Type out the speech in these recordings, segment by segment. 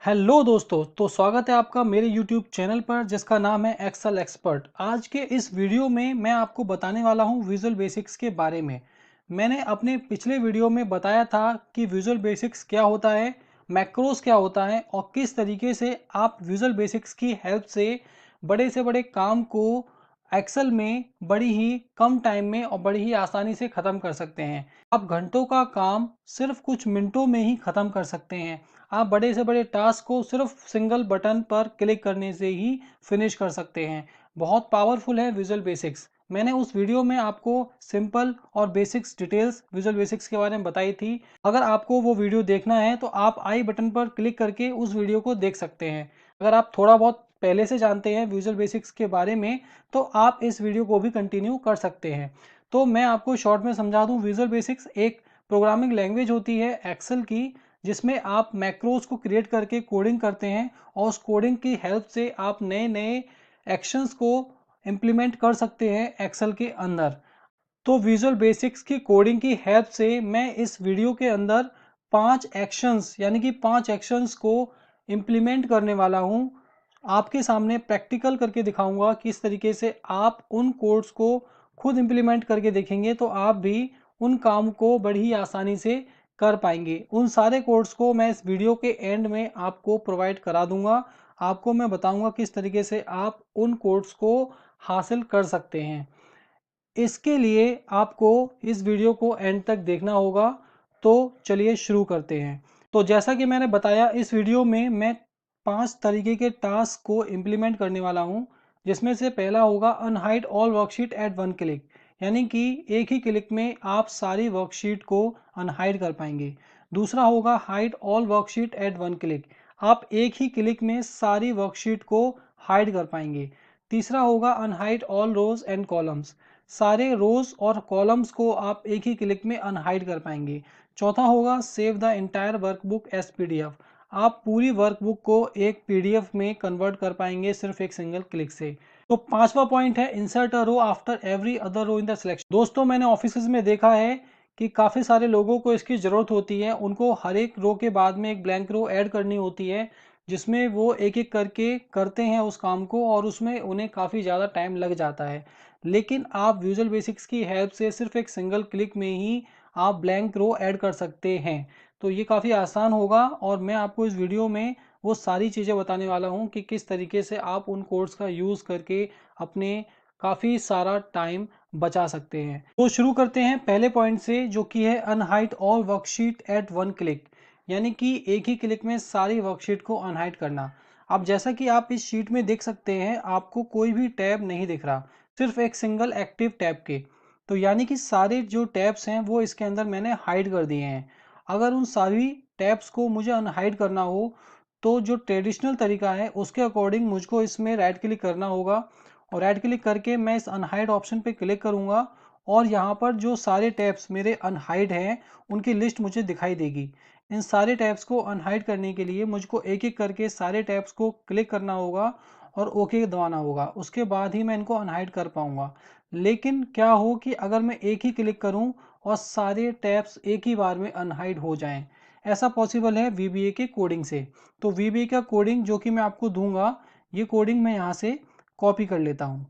Hello दोस्तों, तो स्वागत है आपका मेरे YouTube चैनल पर जिसका नाम है एक्सेल एक्सपर्ट। आज के इस वीडियो में मैं आपको बताने वाला हूं विजुअल बेसिक्स के बारे में। मैंने अपने पिछले वीडियो में बताया था कि विजुअल बेसिक्स क्या होता है, मैक्रोस क्या होता है और किस तरीके से आप विजुअल बेसिक्स की हेल्प से बड़े काम को एक्सेल में बड़ी ही कम टाइम में और बड़ी ही आसानी से ख़त्म कर सकते हैं। आप घंटों का काम सिर्फ कुछ मिनटों में ही ख़त्म कर सकते हैं। आप बड़े से बड़े टास्क को सिर्फ सिंगल बटन पर क्लिक करने से ही फिनिश कर सकते हैं। बहुत पावरफुल है विजुअल बेसिक्स। मैंने उस वीडियो में आपको सिंपल और बेसिक्स डिटेल्स विजुअल बेसिक्स के बारे में बताई थी। अगर आपको वो वीडियो देखना है तो आप आई बटन पर क्लिक करके उस वीडियो को देख सकते हैं। अगर आप थोड़ा बहुत पहले से जानते हैं विजुअल बेसिक्स के बारे में तो आप इस वीडियो को भी कंटिन्यू कर सकते हैं। तो मैं आपको शॉर्ट में समझा दूं, विजुअल बेसिक्स एक प्रोग्रामिंग लैंग्वेज होती है एक्सेल की, जिसमें आप मैक्रोज को क्रिएट करके कोडिंग करते हैं और उस कोडिंग की हेल्प से आप नए नए एक्शंस को इम्प्लीमेंट कर सकते हैं एक्सेल के अंदर। तो विजुअल बेसिक्स की कोडिंग की हेल्प से मैं इस वीडियो के अंदर 5 एक्शंस को इम्प्लीमेंट करने वाला हूं। आपके सामने प्रैक्टिकल करके दिखाऊंगा किस तरीके से आप उन कोड्स को खुद इम्प्लीमेंट करके देखेंगे तो आप भी उन काम को बड़ी आसानी से कर पाएंगे। उन सारे कोड्स को मैं इस वीडियो के एंड में आपको प्रोवाइड करा दूंगा। आपको मैं बताऊंगा किस तरीके से आप उन कोड्स को हासिल कर सकते हैं। इसके लिए आपको इस वीडियो को एंड तक देखना होगा। तो चलिए शुरू करते हैं। तो जैसा कि मैंने बताया, इस वीडियो में मैं 5 तरीके के टास्क को इम्प्लीमेंट करने वाला हूं, जिसमें से पहला होगा unhide all worksheet at one click, यानी कि एक ही क्लिक में आप सारी वर्कशीट को अनहाइड कर पाएंगे। दूसरा होगा hide all worksheet at one click, आप एक ही क्लिक में सारी वर्कशीट को हाइड कर पाएंगे। तीसरा होगा unhide all rows and columns, सारे रोज और कॉलम्स को आप एक ही क्लिक में अनहाइड कर पाएंगे। चौथा होगा save the entire workbook as PDF, आप पूरी वर्कबुक को एक पीडीएफ में कन्वर्ट कर पाएंगे सिर्फ एक सिंगल क्लिक से। तो पांचवा पॉइंट है insert a row after every other row in the selection. दोस्तों, मैंने ऑफिस में देखा है कि काफ़ी सारे लोगों को इसकी ज़रूरत होती है। उनको हर एक रो के बाद में एक ब्लैंक रो ऐड करनी होती है, जिसमें वो एक एक करके करते हैं उस काम को और उसमें उन्हें काफ़ी ज़्यादा टाइम लग जाता है। लेकिन आप विजुअल बेसिक्स की हेल्प से सिर्फ एक सिंगल क्लिक में ही आप ब्लैंक रो ऐड कर सकते हैं। तो ये काफ़ी आसान होगा और मैं आपको इस वीडियो में वो सारी चीज़ें बताने वाला हूँ कि किस तरीके से आप उन कोड्स का यूज़ करके अपने काफ़ी सारा टाइम बचा सकते हैं। तो शुरू करते हैं पहले पॉइंट से, जो कि है unhide all worksheet at one click, यानी कि एक ही क्लिक में सारी वर्कशीट को अनहाइड करना। अब जैसा कि आप इस शीट में देख सकते हैं, आपको कोई भी टैब नहीं दिख रहा, सिर्फ एक सिंगल एक्टिव टैब के। तो यानी कि सारे जो टैब्स हैं वो इसके अंदर मैंने हाइड कर दिए हैं। अगर उन सारी टैब्स को मुझे अनहाइड करना हो तो जो ट्रेडिशनल तरीका है उसके अकॉर्डिंग मुझको इसमें राइट क्लिक करना होगा और राइट क्लिक करके मैं इस अनहाइड ऑप्शन पे क्लिक करूंगा और यहाँ पर जो सारे टैब्स मेरे अनहाइड हैं उनकी लिस्ट मुझे दिखाई देगी। इन सारे टैब्स को अनहाइड करने के लिए मुझको एक एक करके सारे टैब्स को क्लिक करना होगा और ओके दबाना होगा। उसके बाद ही मैं इनको अनहाइड कर पाऊंगा। लेकिन क्या हो कि अगर मैं एक ही क्लिक करूं और सारे टैब्स एक ही बार में अनहाइड हो जाएं, ऐसा पॉसिबल है वीबीए के कोडिंग से। तो वीबीए का कोडिंग जो कि मैं आपको दूंगा, ये कोडिंग मैं यहाँ से कॉपी कर लेता हूँ।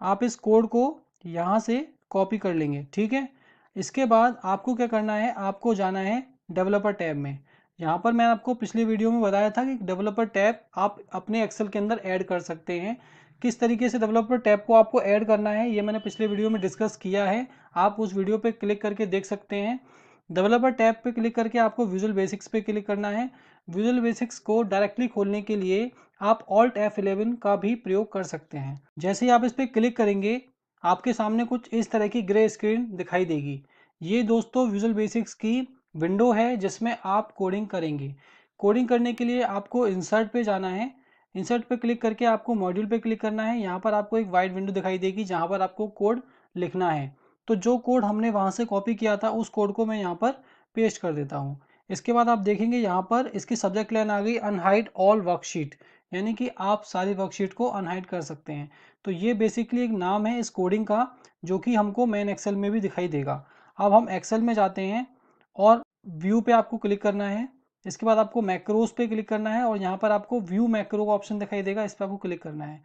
आप इस कोड को यहाँ से कॉपी कर लेंगे, ठीक है। इसके बाद आपको क्या करना है, आपको जाना है डेवलपर टैब में। यहाँ पर मैं आपको पिछले वीडियो में बताया था कि डेवलपर टैब आप अपने एक्सेल के अंदर ऐड कर सकते हैं। किस तरीके से डेवलपर टैब को आपको ऐड करना है ये मैंने पिछले वीडियो में डिस्कस किया है, आप उस वीडियो पे क्लिक करके देख सकते हैं। डेवलपर टैब पे क्लिक करके आपको विजुअल बेसिक्स पे क्लिक करना है। विजुअल बेसिक्स को डायरेक्टली खोलने के लिए आप ऑल्ट F11 का भी प्रयोग कर सकते हैं। जैसे ही आप इस पर क्लिक करेंगे, आपके सामने कुछ इस तरह की ग्रे स्क्रीन दिखाई देगी। ये दोस्तों विजुअल बेसिक्स की विंडो है जिसमें आप कोडिंग करेंगे। कोडिंग करने के लिए आपको इंसर्ट पे जाना है। इंसर्ट पे क्लिक करके आपको मॉड्यूल पे क्लिक करना है। यहाँ पर आपको एक वाइट विंडो दिखाई देगी जहाँ पर आपको कोड लिखना है। तो जो कोड हमने वहाँ से कॉपी किया था उस कोड को मैं यहाँ पर पेस्ट कर देता हूँ। इसके बाद आप देखेंगे यहाँ पर इसकी सब्जेक्ट लाइन आ गई अनहाइड ऑल वर्कशीट, यानी कि आप सारी वर्कशीट को अनहाइड कर सकते हैं। तो ये बेसिकली एक नाम है इस कोडिंग का, जो कि हमको मेन एक्सेल में भी दिखाई देगा। अब हम एक्सेल में जाते हैं और व्यू पे आपको क्लिक करना है। इसके बाद आपको मैक्रोज पे क्लिक करना है और यहाँ पर आपको व्यू मैक्रो का ऑप्शन दिखाई देगा, इस पर आपको क्लिक करना है।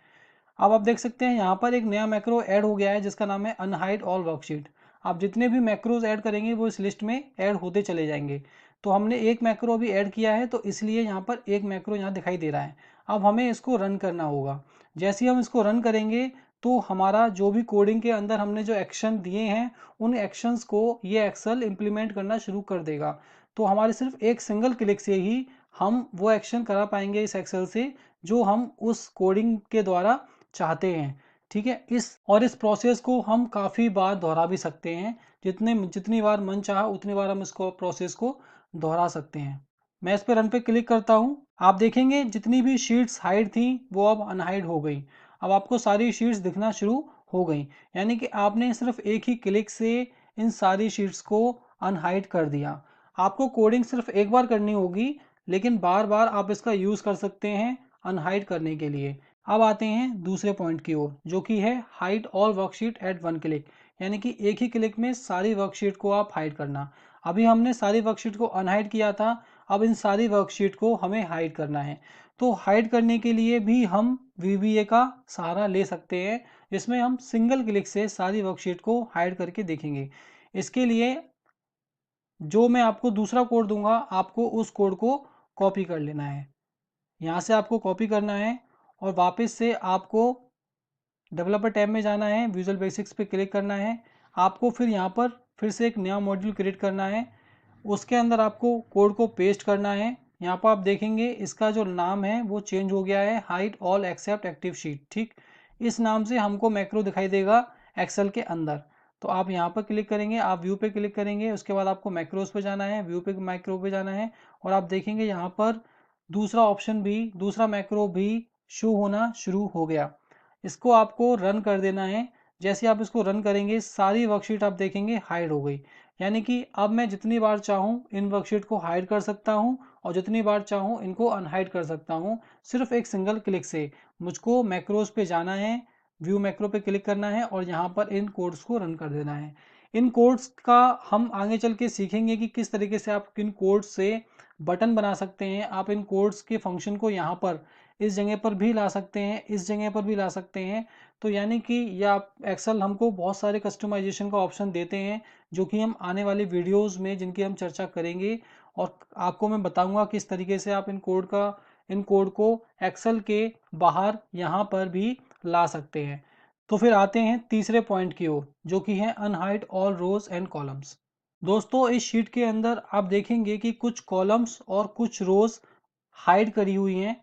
अब आप देख सकते हैं यहाँ पर एक नया मैक्रो ऐड हो गया है जिसका नाम है अनहाइड ऑल वर्कशीट। आप जितने भी मैक्रोज ऐड करेंगे वो इस लिस्ट में ऐड होते चले जाएंगे। तो हमने एक मैक्रो अभी ऐड किया है तो इसलिए यहाँ पर एक मैक्रो यहाँ दिखाई दे रहा है। अब हमें इसको रन करना होगा। जैसे ही हम इसको रन करेंगे तो हमारा जो भी कोडिंग के अंदर हमने जो एक्शन दिए हैं उन एक्शंस को ये एक्सेल इम्प्लीमेंट करना शुरू कर देगा। तो हमारे सिर्फ एक सिंगल क्लिक से ही हम वो एक्शन करा पाएंगे इस एक्सेल से जो हम उस कोडिंग के द्वारा चाहते हैं। ठीक है, इस प्रोसेस को हम काफ़ी बार दोहरा भी सकते हैं। जितनी बार मन चाहा उतनी बार हम इसको प्रोसेस को दोहरा सकते हैं। मैं इस पर रन पे क्लिक करता हूँ। आप देखेंगे जितनी भी शीट्स हाइड थी वो अब अनहाइड हो गई। अब आपको सारी शीट्स दिखना शुरू हो गई, यानी कि आपने सिर्फ एक ही क्लिक से इन सारी शीट्स को अनहाइड कर दिया। आपको कोडिंग सिर्फ एक बार करनी होगी, लेकिन बार बार आप इसका यूज़ कर सकते हैं अनहाइड करने के लिए। अब आते हैं दूसरे पॉइंट की ओर, जो कि है hide all worksheet at one click, यानी कि एक ही क्लिक में सारी वर्कशीट को आप हाइड करना। अभी हमने सारी वर्कशीट को अनहाइड किया था, अब इन सारी वर्कशीट को हमें हाइड करना है। तो हाइड करने के लिए भी हम VBA का सहारा ले सकते हैं, जिसमें हम सिंगल क्लिक से सारी वर्कशीट को हाइड करके देखेंगे। इसके लिए जो मैं आपको दूसरा कोड दूंगा, आपको उस कोड को कॉपी कर लेना है। यहाँ से आपको कॉपी करना है और वापस से आपको डेवलपर टैब में जाना है, विजुअल बेसिक्स पे क्लिक करना है। आपको फिर यहाँ पर फिर से एक नया मॉड्यूल क्रिएट करना है। उसके अंदर आपको कोड को पेस्ट करना है। यहाँ पर आप देखेंगे इसका जो नाम है वो चेंज हो गया है, hide all except active sheet. ठीक, इस नाम से हमको मैक्रो दिखाई देगा एक्सेल के अंदर। तो आप यहाँ पर क्लिक करेंगे, आप व्यू पे क्लिक करेंगे, उसके बाद आपको मैक्रोज पे जाना है, व्यू पे मैक्रो पे जाना है और आप देखेंगे यहाँ पर दूसरा ऑप्शन भी, दूसरा मैक्रो भी शो होना शुरू हो गया। इसको आपको रन कर देना है। जैसे आप इसको रन करेंगे सारी वर्कशीट आप देखेंगे हाइड हो गई, यानी कि अब मैं जितनी बार चाहूँ इन वर्कशीट को हाइड कर सकता हूँ और जितनी बार चाहूँ इनको अनहाइड कर सकता हूँ, सिर्फ एक सिंगल क्लिक से। मुझको मैक्रोज पे जाना है, व्यू मैक्रो पे क्लिक करना है और यहाँ पर इन कोड्स को रन कर देना है। इन कोड्स का हम आगे चल के सीखेंगे कि किस तरीके से आप इन कोड्स से बटन बना सकते हैं। आप इन कोड्स के फंक्शन को यहाँ पर इस जगह पर भी ला सकते हैं, इस जगह पर भी ला सकते हैं। तो यानी कि यह एक्सेल हमको बहुत सारे कस्टमाइजेशन का ऑप्शन देते हैं, जो कि हम आने वाली वीडियोस में जिनकी हम चर्चा करेंगे और आपको मैं बताऊंगा किस तरीके से आप इन कोड को एक्सेल के बाहर यहाँ पर भी ला सकते हैं। तो फिर आते हैं तीसरे पॉइंट की ओर, जो कि है unhide all rows and columns. दोस्तों इस शीट के अंदर आप देखेंगे कि कुछ कॉलम्स और कुछ रोज हाइड करी हुई हैं।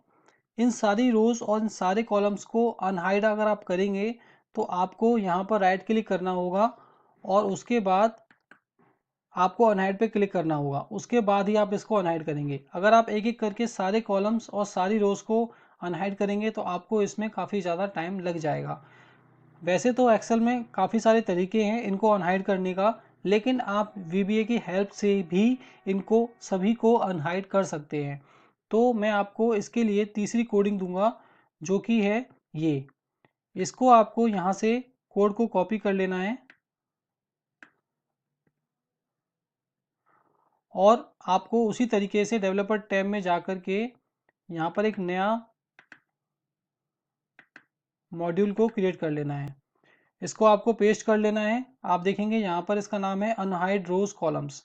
इन सारी रोज और इन सारे कॉलम्स को अनहाइड अगर आप करेंगे तो आपको यहाँ पर राइट क्लिक करना होगा और उसके बाद आपको अनहाइड पे क्लिक करना होगा। उसके बाद ही आप इसको अनहाइड करेंगे। अगर आप एक एक करके सारे कॉलम्स और सारी रोज को अनहाइड करेंगे तो आपको इसमें काफ़ी ज़्यादा टाइम लग जाएगा। वैसे तो एक्सेल में काफ़ी सारे तरीके हैं इनको अनहाइड करने का, लेकिन आप VBA की हेल्प से भी इनको सभी को अनहाइड कर सकते हैं। तो मैं आपको इसके लिए तीसरी कोडिंग दूंगा, जो कि है ये। इसको आपको यहाँ से कोड को कॉपी कर लेना है और आपको उसी तरीके से डेवलपर टैब में जाकर के यहाँ पर एक नया मॉड्यूल को क्रिएट कर लेना है। इसको आपको पेस्ट कर लेना है। आप देखेंगे यहाँ पर इसका नाम है अनहाइड रोज कॉलम्स।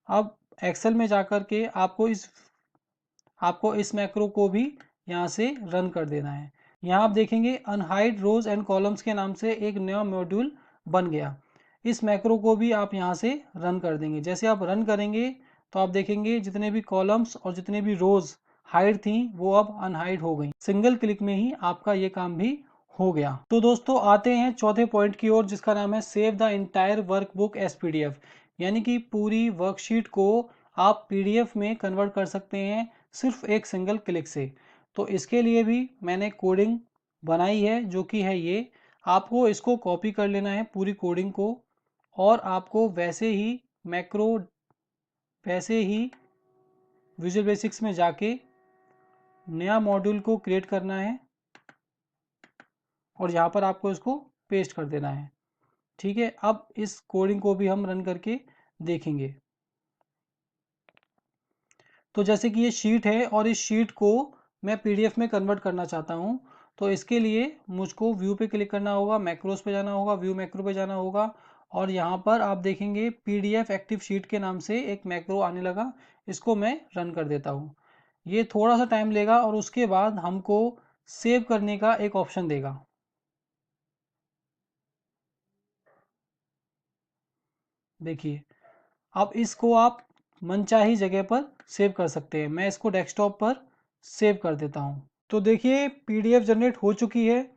अब एक्सेल में जाकर के आपको इस मैक्रो को भी यहाँ से रन कर देना है। यहाँ आप देखेंगे अनहाइड रोज एंड कॉलम्स के नाम से एक नया मॉड्यूल बन गया। इस मैक्रो को भी आप यहाँ से रन कर देंगे। जैसे आप रन करेंगे तो आप देखेंगे जितने भी कॉलम्स और जितने भी रोज हाइड थी वो अब अनहाइड हो गई। सिंगल क्लिक में ही आपका ये काम भी हो गया। तो दोस्तों आते हैं चौथे पॉइंट की ओर, जिसका नाम है save the entire workbook as PDF, यानी कि पूरी वर्कशीट को आप PDF में कन्वर्ट कर सकते हैं सिर्फ एक सिंगल क्लिक से। तो इसके लिए भी मैंने कोडिंग बनाई है, जो कि है ये। आपको इसको कॉपी कर लेना है पूरी कोडिंग को और आपको वैसे ही विजुअल बेसिक्स में जाके नया मॉड्यूल को क्रिएट करना है और यहाँ पर आपको इसको पेस्ट कर देना है। ठीक है, अब इस कोडिंग को भी हम रन करके देखेंगे। तो जैसे कि ये शीट है और इस शीट को मैं पीडीएफ में कन्वर्ट करना चाहता हूँ, तो इसके लिए मुझको व्यू पे क्लिक करना होगा, मैक्रोस पे जाना होगा, व्यू मैक्रो पे जाना होगा और यहाँ पर आप देखेंगे पीडीएफ एक्टिव शीट के नाम से एक मैक्रो आने लगा। इसको मैं रन कर देता हूँ। ये थोड़ा सा टाइम लेगा और उसके बाद हमको सेव करने का एक ऑप्शन देगा। देखिए, अब इसको आप मनचाही जगह पर सेव कर सकते हैं। मैं इसको डेस्कटॉप पर सेव कर देता हूँ। तो देखिए पीडीएफ जनरेट हो चुकी है।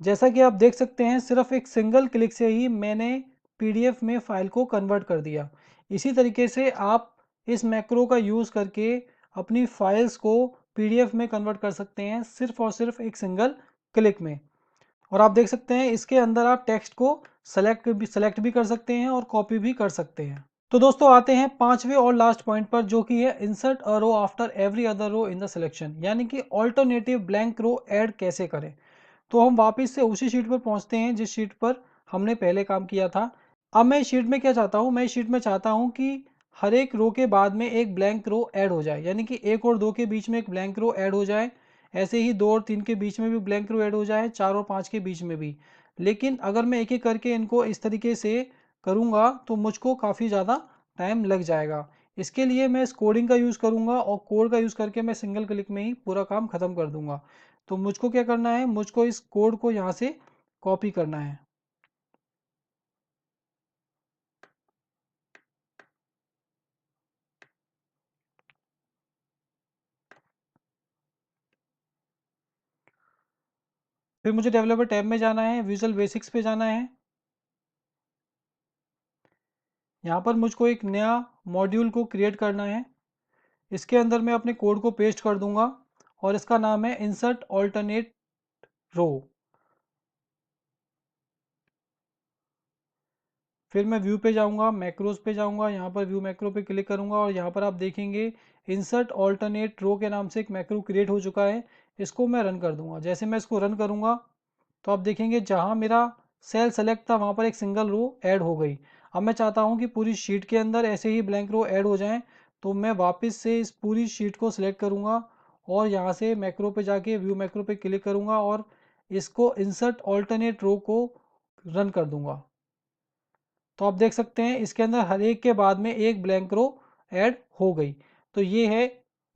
जैसा कि आप देख सकते हैं सिर्फ एक सिंगल क्लिक से ही मैंने पीडीएफ में फाइल को कन्वर्ट कर दिया। इसी तरीके से आप इस मैक्रो का यूज़ करके अपनी फाइल्स को पीडीएफ में कन्वर्ट कर सकते हैं सिर्फ और सिर्फ एक सिंगल क्लिक में। और आप देख सकते हैं इसके अंदर आप टेक्स्ट को सेलेक्ट भी कर सकते हैं और कॉपी भी कर सकते हैं। तो दोस्तों आते हैं पांचवें और लास्ट पॉइंट पर, जो कि है insert a row after every other row in the selection, यानी कि ऑल्टरनेटिव ब्लैंक रो ऐड कैसे करें। तो हम वापस से उसी शीट पर पहुंचते हैं जिस शीट पर हमने पहले काम किया था। अब मैं इस शीट में क्या चाहता हूं, मैं इस शीट में चाहता हूं कि हर एक रो के बाद में एक ब्लैंक रो ऐड हो जाए, यानी कि 1 और 2 के बीच में एक ब्लैंक रो ऐड हो जाए। ऐसे ही 2 और 3 के बीच में भी ब्लैंक रो ऐड हो जाए, 4 और 5 के बीच में भी। लेकिन अगर मैं एक एक करके इनको इस तरीके से करूँगा तो मुझको काफ़ी ज़्यादा टाइम लग जाएगा। इसके लिए मैं इस कोडिंग का यूज़ करूँगा और कोड का यूज़ करके मैं सिंगल क्लिक में ही पूरा काम ख़त्म कर दूँगा। तो मुझको क्या करना है, मुझको इस कोड को यहाँ से कॉपी करना है। फिर मुझे डेवलपर टैब में जाना है, विजुअल बेसिक्स पे जाना है। यहाँ पर मुझको एक नया मॉड्यूल को क्रिएट करना है। इसके अंदर मैं अपने कोड को पेस्ट कर दूंगा और इसका नाम है इंसर्ट ऑल्टरनेट रो। फिर मैं व्यू पे जाऊंगा, मैक्रोज पे जाऊंगा, यहाँ पर व्यू मैक्रो पे क्लिक करूंगा और यहाँ पर आप देखेंगे इंसर्ट ऑल्टरनेट रो के नाम से एक मैक्रो क्रिएट हो चुका है। इसको मैं रन कर दूंगा। जैसे मैं इसको रन करूंगा तो आप देखेंगे जहाँ मेरा सेल सेलेक्ट था वहाँ पर एक सिंगल रो ऐड हो गई। अब मैं चाहता हूँ कि पूरी शीट के अंदर ऐसे ही ब्लैंक रो ऐड हो जाएं, तो मैं वापस से इस पूरी शीट को सिलेक्ट करूँगा और यहाँ से मैक्रो पे जाके व्यू मैक्रो पे क्लिक करूँगा और इसको इंसर्ट ऑल्टरनेट रो को रन कर दूँगा। तो आप देख सकते हैं इसके अंदर हर एक के बाद में एक ब्लैंक रो ऐड हो गई। तो ये है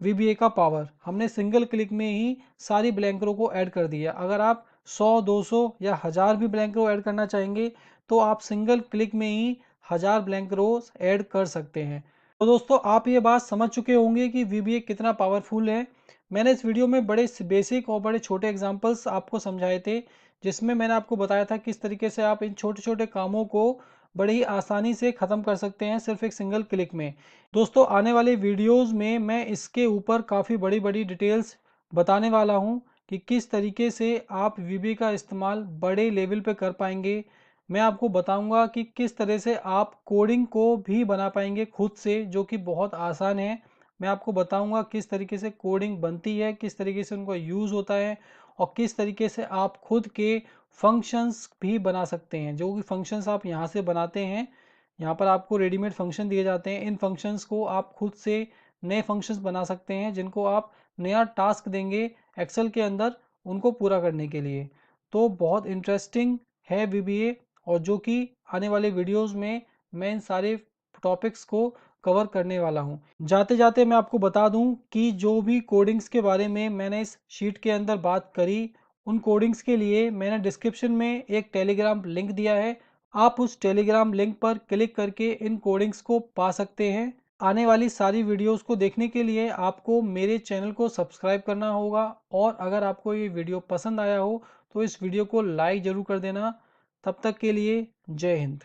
VBA का पावर। हमने सिंगल क्लिक में ही सारी ब्लैंक रो को ऐड कर दिया। अगर आप 100, 200 या 1000 भी ब्लैंक रो ऐड करना चाहेंगे तो आप सिंगल क्लिक में ही 1000 ब्लैंक रोज ऐड कर सकते हैं। तो दोस्तों आप ये बात समझ चुके होंगे कि VBA कितना पावरफुल है। मैंने इस वीडियो में बड़े बेसिक और बड़े छोटे एग्जांपल्स आपको समझाए थे, जिसमें मैंने आपको बताया था किस तरीके से आप इन छोटे छोटे कामों को बड़े ही आसानी से ख़त्म कर सकते हैं सिर्फ एक सिंगल क्लिक में। दोस्तों आने वाले वीडियोस में मैं इसके ऊपर काफ़ी बड़ी बड़ी डिटेल्स बताने वाला हूं कि किस तरीके से आप VBA का इस्तेमाल बड़े लेवल पे कर पाएंगे। मैं आपको बताऊंगा कि किस तरह से आप कोडिंग को भी बना पाएंगे खुद से, जो कि बहुत आसान है। मैं आपको बताऊंगा किस तरीके से कोडिंग बनती है, किस तरीके से उनका यूज़ होता है और किस तरीके से आप खुद के फंक्शंस भी बना सकते हैं। जो कि फंक्शंस आप यहाँ से बनाते हैं, यहाँ पर आपको रेडीमेड फंक्शन दिए जाते हैं। इन फंक्शंस को आप खुद से नए फंक्शंस बना सकते हैं जिनको आप नया टास्क देंगे एक्सेल के अंदर उनको पूरा करने के लिए। तो बहुत इंटरेस्टिंग है VBA, और जो कि आने वाले वीडियोस में मैं इन सारे टॉपिक्स को कवर करने वाला हूं। जाते जाते मैं आपको बता दूं कि जो भी कोडिंग्स के बारे में मैंने इस शीट के अंदर बात करी, उन कोडिंग्स के लिए मैंने डिस्क्रिप्शन में एक टेलीग्राम लिंक दिया है। आप उस टेलीग्राम लिंक पर क्लिक करके इन कोडिंग्स को पा सकते हैं। आने वाली सारी वीडियोस को देखने के लिए आपको मेरे चैनल को सब्सक्राइब करना होगा, और अगर आपको ये वीडियो पसंद आया हो तो इस वीडियो को लाइक ज़रूर कर देना। तब तक के लिए जय हिंद।